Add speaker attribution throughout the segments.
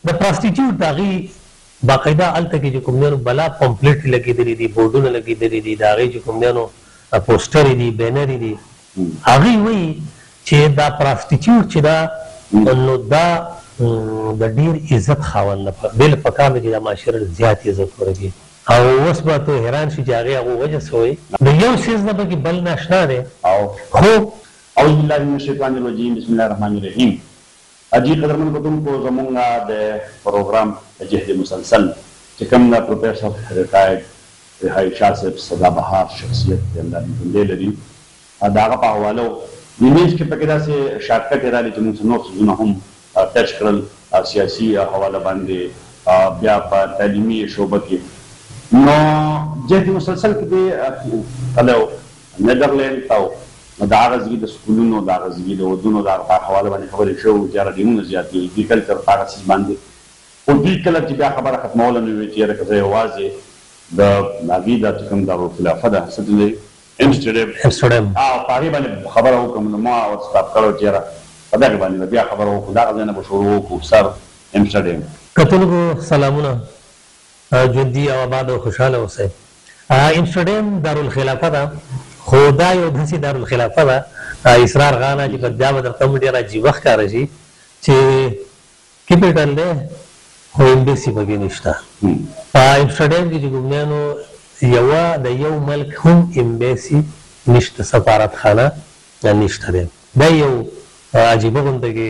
Speaker 1: د پراسټیټیوټ د هغې باقاعده هلته کې چې کوم دی نو بلا پمپلیټ لګېدلي دي، بورډونه لګېدلي دي، د هغې چې کوم دی نو پوسټرې دي، بینرې دي. هغوی وایي چې دا پراسټیټیوټ چې دا نو دا د ډېر عزت خاوند ده، بل پکار ده چې دا معاشره زیات عزت ورکړي. او اوس به ته حیران شي چې هغې هغو وجه څه وایي. د یو څیز نه پکې بل ناشنا دی. خو
Speaker 2: اعوذ بالله من الشیطان الرجیم، بسم الله الرحمن الرحیم. اجي قدرمن کتونکو زمونږ د پروګرام جهد مسلسل چې کوم نه پروفیسر ریټایرډ رهایی شاه صاحب سدابهار شخصیت دی، الله دې ژوندی لري، د هغه په حواله نیمز کې پکې داسې شارټکټ یې راغلی چې موږ نور څیزونه هم ټچ کړل، سیاسي حواله باندې، بیا په تعلیمي شعبه کې. نو جهد مسلسل کې دی تللی نیدرلینډ ته، نو د هغه ځای د سکولونو، د هغه ځای د ودونو د هغه په حواله باندې خبرې شوې چې یاره ډېرونه زیات دي اګریکلچر په هغه څیز باندې. خو دوی کله چې بیا خبره ختموله نو ویل چې یاره که زه یوازې د هغې دا چې کوم دارالخلافه ده څه ته دی امسټرډیم، په هغې باندې خبره وکړم، نو ما ورته سټاپ کړی چې یاره په دغې باندې به بیا خبره وکړو، دغه ځای نه به شروع وکړو سر امسټرډیم.
Speaker 1: کتونکو سلامونه، ژوندي او آباد او خوشحاله اوسئ. امسټرډیم دارالخلافه ده، خو دا یو داسې دارالخلافه ده اسرار غانه چې په دا به درته هم ډېر عجیبه ښکاره شي چې کیپیټل دی خو ایمبیسي پکې نشته. په امسټرډیم کې چې کوم دی نو یوه د یو ملک هم ایمبیسي نشته، سفارتخانه نشته دی. دا یو عجیبه غونډه کې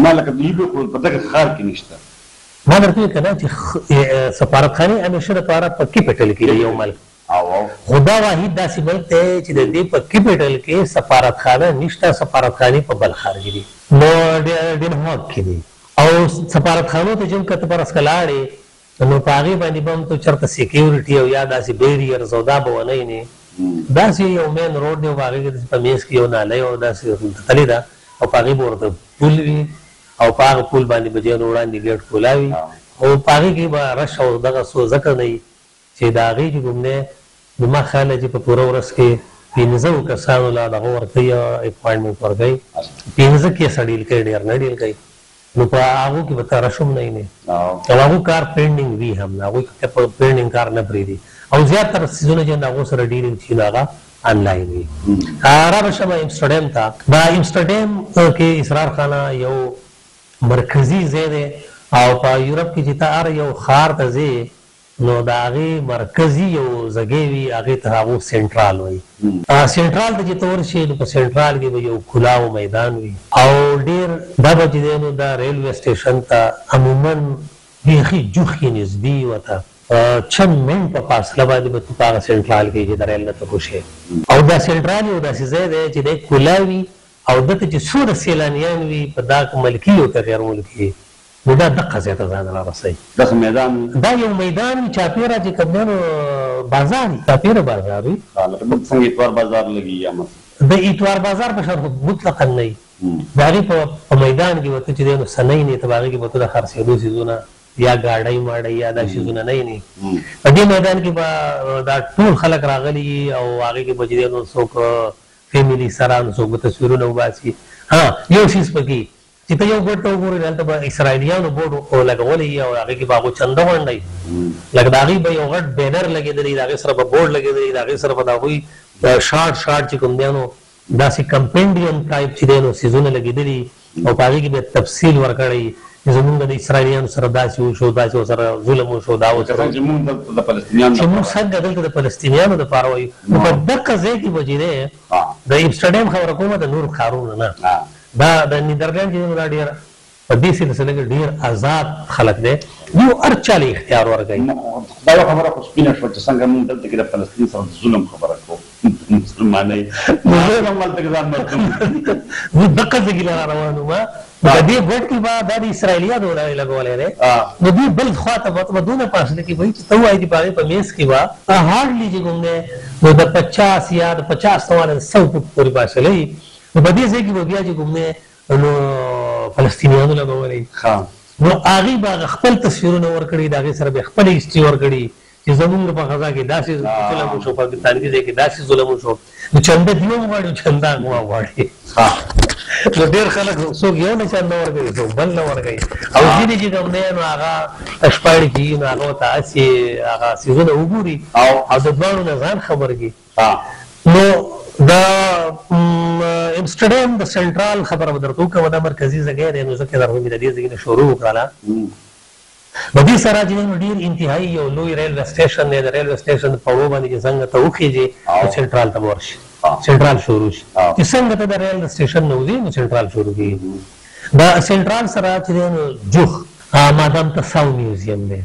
Speaker 2: ما لکه دوی په دغه ښار کې نشته.
Speaker 1: ما درته وایي که نه چې سفارتخانې همیشه دپاره په کیپیټل کې دی یو ملک، خو دا واحد داسې ملک دی چې د دې په کیپیټل کې سفارتخانه نشته. سفارتخانې په بل ښار کې دي، نو ډنمارک کې دي. او سفارتخانو ته چې هم که ته په رسکه لاړې نو په هغې باندې به هم ته چېرته سیکیورټي او یا داسې بیریرز او دا به ونه یې داسې یو مین روډ دی او په هغې کې په منځ کې یو نالی او داسې تللې ده او په هغې به ورته پول وي او په هغه پول باندې به جینو وړاندې ګیټ کولاوي او په هغې کې به رش او دغه څو ځکه نه وي چې د هغې چې کوم دی نو ما خیال دی چې په پوره ورځ کې 15 کسانو له دغه ورکوي اپاینټمنټ ورکوي، 15 کیسه ډیل کوي، ډېر نه ډیل کوي. نو په هغو کې به ته رش هم نه وینې او هغو کار پینډینګ وي هم نه، هغوی په پینډینګ کار نه پرېږدي او زیاتره څیزونه چې د هغو سره ډیلینګ چې نو هغه آنلاین وي. رابه شمه امسټرډیم ته. دا امسټرډیم کې اسرار خانه یو مرکزي ځای دی او په یورپ کې چې ته هر یو ښار ته ځې نو د هغې مرکزي یو ځګی وي، هغې ته هغو سینټرال وایي. سینټرال ته چې ته ورشې نو په سینټرال کې به یو کلاو میدان وي او ډېر دا به چې دی نو دا ریلوے سټیشن ته عموما بیخي جوخې نږدې ورته 6 منټه فاصله باندې به ته په هغه سینټرال کې چې د ریل نه ته وشې او دا سینټرال یو داسې ځای دی چې دی کلا وي او دلته چې څومره سیلانیان وي په دا ملکي او که غیر ملکي نو دا دقه ځای ته ځان رارسوي.
Speaker 2: داسې میدان
Speaker 1: دا یو میدان وي چاپېره چې کوم دی نو بازار وي، چاپېره بازار وي.
Speaker 2: څنګه اتوار بازار لګي یا
Speaker 1: د اتوار بازار په شان مطلقا نه وي، د هغې په میدان کې به ته چې دی نو سنۍ نه ته په هغې کې به ته د خرڅېدو څیزونه یا ګاډۍ ماډۍ یا دا څیزونه نه وینې. په دې میدان کې به دا ټول خلک راغلي او هغې کې به چې دی نو څوک فیملي سره نو څوک به تصویرونه وباسي. یو څیز پکې چې ته یو بورډ ته وګورې هلته به اسرائیلیانو بورډ لګولی وي او هغې کې به هغو چنده غونډوي، لکه د هغې به یو غټ بینر لګېدلی، د هغې سره به بورډ لګېدلی، د هغې سره به د هغوی شارټ چې کوم دی نو داسې کمپینډیم ټایپ چې دی نو څیزونه لګېدلي او په هغې کې به تفصیل ورکړی چې زمونږ د اسرائیلیانو سره داسې وشو، داسې ورسره ظلم وشو، دا ورسره چې موږ څنګه دلته د فلسطینیانو دپاره وایو. نو په دغه ځای کې به چې دی د امسټرډیم خبره کومه د نورو ښارونو نه، دا د نیدرلینډ چې دی نو دا ډېر په دې سلسله کې ډېر آزاد خلک دی، یو هر چا له اختیار ورکوي.
Speaker 2: دا یو خبره خو سپینه شوه چې څنګه موږ دلته کې د فلسطین سره د ظلم خبره کوو مسلمانۍ نو هم هلته کې ځان
Speaker 1: نو دغه ځای کې را روان وم په دې ګوټ کې به دا د اسرائیلیانو لګولی دی نو دوی بل خوا ته به دونه فاصله کې وایي چې ته وایي چې په هغې په منځ کې به هارډلي چې کوم دی نو د 50 یا د 50 نه والا 100 فوټ پورې فاصله وي. نو په دې ځای کې به بیا چې کوم دی نو فلسطینیانو لګولی نو هغې به خپل تصویرونه ورکړي، د هغې سره به خپل هسټري ورکړي چې زمونږ په غزا کې داسې ظلم وشو، پاکستاني ځای کې داسې ظلم وشو، نو چنده دیو غواړي، چنده هغه غواړي. نو ډېر خلک څوک یو نه چنده ورکوي، څوک بل نه ورکوي. او ځینې چې کوم دی نو هغه شپاړې کېږي نو هغه ته هسې هغه څیزونه وګوري او د دواړو نه ځان خبر کړي. نو د امسټرډام د سنټرال خبره به درته وکړم، دا مرکزي ځای دی، نو ځکه درته مې د دې ځای نه شروع وکړله. د دې سره چې ډېر انتهایي یو لوی ریلوے سټیشن دی، د ریلوے سټیشن په وړو باندې چې څنګه ته وخېږې نو سنټرال ته به ورشي، سنټرال شروع شي. چې څنګه ته د ریلوے سټیشن نه وځې نو سنټرال شروع کېږي. د سنټرال سره چې دی نو جوخ مادام تساو میوزیم دی.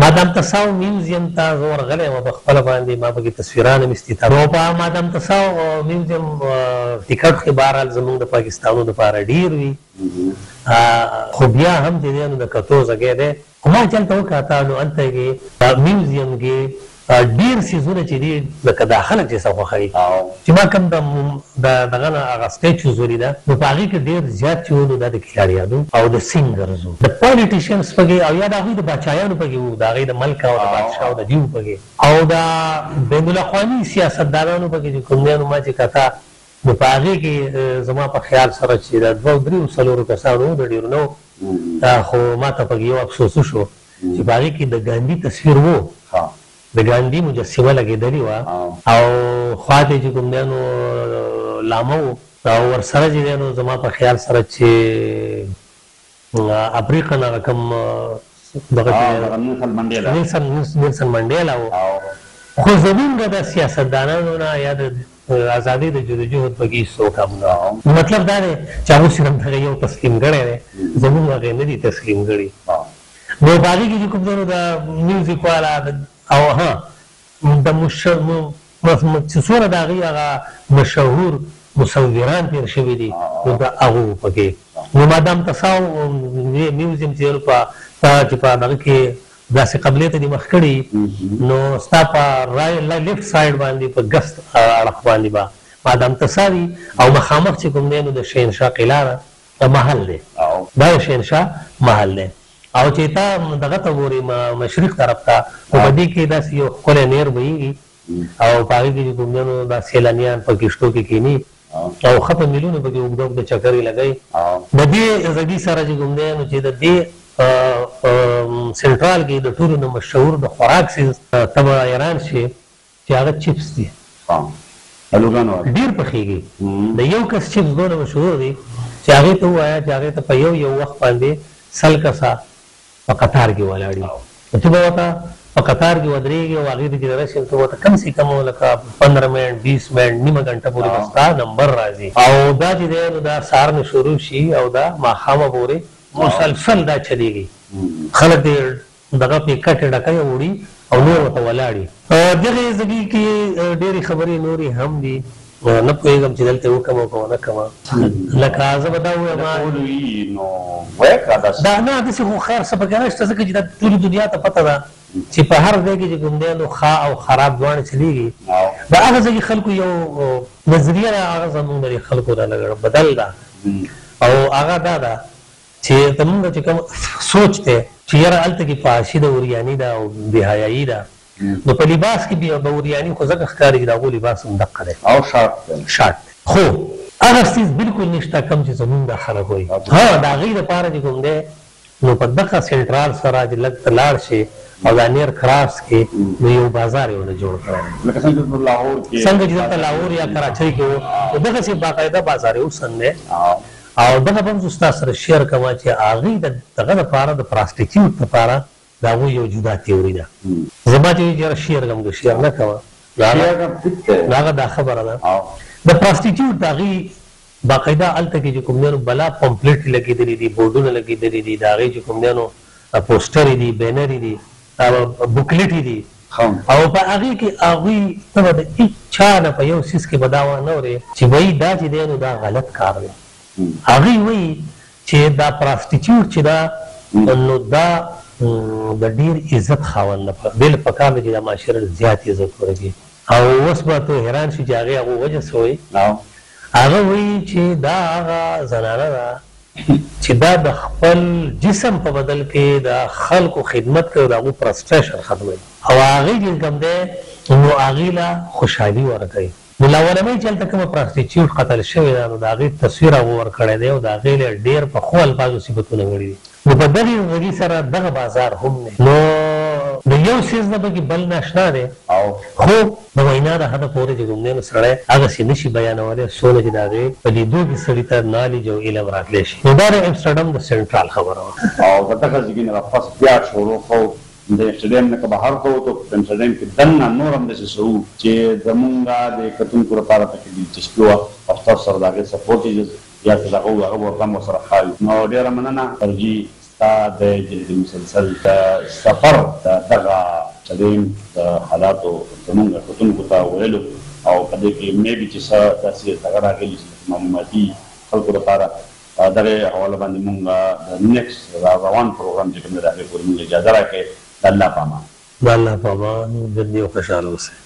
Speaker 1: مادام تساو میوزیم ته زه ورغلی وم په خپله باندې، ما پکې تصویران هم استیطاب. نو په مادام تساو میوزیم ټکټ خو بهرحال زموږ د پاکستانو دپاره ډېر وي، خو بیا هم چې دی نو د کتو ځای دی. خو ما چې هلته وکاته نو هلته کې میوزیم کې ډېر څیزونه چې دي لکه دا خلک چې څه خوښوي، چې ما کوم دغه نه هغه سټیچوز ولیده نو په هغې کې ډېر زیات چې وو نو دا د کھلاړیانو او د سینګرز وو، د پالیټیشنز پکې، او یا د هغوی د باچایانو پکې وو، د هغې د ملک او د بادشاه او د دیو پکې، او د بین الاقوامي سیاستدانانو پکې چې کوم دی نو ما چې کته نو په هغې کې زما په خیال سره چې د 2-3 کسانو وو، د ډېرو نه وو. خو ما ته پکې یو افسوس وشو چې په هغې کې د ګاندي تصویر وو، د ګاندي مجسمه لګېدلې وه، او خوا ته چې کوم دی نو لامه وو، او ورسره چې دی نو زما په خیال سره چې افریقن هغه کوم دغه نیلسن منډیلا وو. خو زمونږ د سیاستدانانو نه یا د ازادۍ د جدوجہد پکې هېڅوک هم نه، مطلب دا دی چې هغوی صرف دغه یو تسلیم کړی دی، زمونږ هغې نه دي تسلیم کړي. نو په هغې کې چې کوم دی نو د میوزیک والا او د چې څومره د هغې هغه مشهور مصوران تېر شوي دي نو د هغو پکې. نو مادام تساو میوزیم چې چې په دغه کې داسې قبلې ته دې مخ کړي نو ستا په لیفټ سایډ باندې په ګست اړخ باندې به مادام تسا وي، او مخامخ چې کوم دی نو د شهنشاه قلعه ده، محل دی، دا د شهنشاه محل دی. او چې تا دغه ته ګورې مشرق طرف ته نو په دې کې داسې یو ښکلی نهر بهیږي، او په هغې کې چې کوم دی نو دا سیلانیان په کښتو کې کښېني او ښه په میلونو پکې اوږده اوږده چکرې لګوي. د دې ځګي سره چې کوم دی نو چې د دې سنټرال کې د ټولو نه مشهور د خوراک څیز ته به حیران شي چې هغه چپس دي، ډېر پخېږي. د یو کس چپس دونه مشهور دي چې هغې ته ووایه چې هغې ته په یو وخت باندې 100 کسه په قطار کې ولاړ وي، ته به ورته په قطار کې ودرېږي او هغې ته چې راشي ته ورته کم سے کم لکه 15 منټ 20 منټ نیمه ګنټه پورې به ستا نمبر راځي. او دا چې دی نو دا سهار نه شروع شي او دا ماښامه پورې مسلسل دا چلېږي. خلک دې دغه پې کټې ډکۍ وړي او نور ورته ولاړي. دغې ځګي کې ډېرې خبرې نورې هم دي، نه پوهېږم چې دلته وکړم او که ونه کړم. لکه زه به دا ووایم دا نه داسې خو خیر څه پکې نشته، ځکه چې دا ټولې دنیا ته پته ده چې په هر ځای کې چې کوم دی نو ښه او خراب دواړه چلېږي. د هغه ځای کې خلکو یو نظریه ده، هغه زموږ د خلکو دا لږ بدل ده، او هغه دا ده چې زموږ چې کوم سوچ دی چې یاره هلته کې فحاشي ده، اوریاني ده او بېحیایي ده، نو په لباس کې بیا د اوریاني خو ځکه ښکاري چې د هغو لباس هم دقه دی او شارټ دی، خو هغه څیز بلکل نشته کم چې زموږ دا خلک وایي. د هغې دپاره چې کوم دی نو په دغه سنټرال سره چې لږ ته لاړ شي او دا نیر کراس کې نو یو بازار یې ونه جوړ کړی، څنګه چې دلته لاهور یا کراچۍ کې وو نو دغسې باقاعده بازار یې اوسن دی. او دغه به هم زه ستا سره شیر کوم چې هغې دغه دپاره د پراسټیټیوټ دپاره د هغوی یو جدا تیوري ده. زما چې یاره شیر کوم که شیر نه کوه نو هغه دا خبره ده. د پراسټیټیوټ د هغې باقاعده هلته کې چې کوم دی نو بلا پمپلیټ لګېدلي دي، بورډونه لګېدلي دي، د هغې چې کوم دی نو پوسټرې دي، بینرې دي، بوکلیټې دي، او په هغې کې هغوی ته به د هېڅ چا نه په یو څیز کې به دا ونه اورې چې وایي دا چې دی نو دا غلط کار دی. هغوی وایي چې دا پراسټیټیوټ چې دا نو دا د ډېر عزت خاوند ده، بل پکار دی چې دا معاشره زیات عزت ورکړي. او اوس به ته حیران شي چې هغې هغو وجه څه وایي. هغه وایي چې دا هغه زنانه ده چې دا د خپل جسم په بدل کې د خلکو خدمت کوي او د هغو پرسټریشن ختموي، او هغه چې کوم ده نو هغه لا خوشحالي ورکړي. نو لاولمې چې تل کوم پراستیچیوټ قتل شوی دا نو هغه تصویر ور کړی دی او دا هغه ډیر په خپل بازو صفاتونه غړي. نو په دغه غړي سره دغه بازار هم نه نو د یو سیز نه به بل نشنا دی او خو د وینا د هدا پورې چې کوم نه سره هغه سي نشي بیانوله سونه چې دا په دې دوه سړی ته نالج او علم راتلی شي. نو دا د امستردام د سنټرال خبره
Speaker 2: او دغه ځګینه په فاس بیا شروع خو د امستردام نه بهر کوو ته امستردام کې دنه نورم د سسو چې زمونږه د کتونکو لپاره پکې دلچسپي وه او ستاسو سره د هغې سپورټ یا که دغه هغه ورته هم ورسره ښایو. نو ډېره مننه فرجي ستا د جهد مسلسل د سفر د دغه چلیم د حالاتو زمونږ کتونکو ته ویلو او په دې کې میبي چې څه داسې تغیر راغلي چې معلوماتي خلکو لپاره دغه حواله باندې مونږ د نیکسټ روان پروګرام چې کوم دی هغې پورې مونږ اجازه راکړئ. د الله په امان.
Speaker 1: د الله په امان. ګرځي او خوشحاله اوسئ.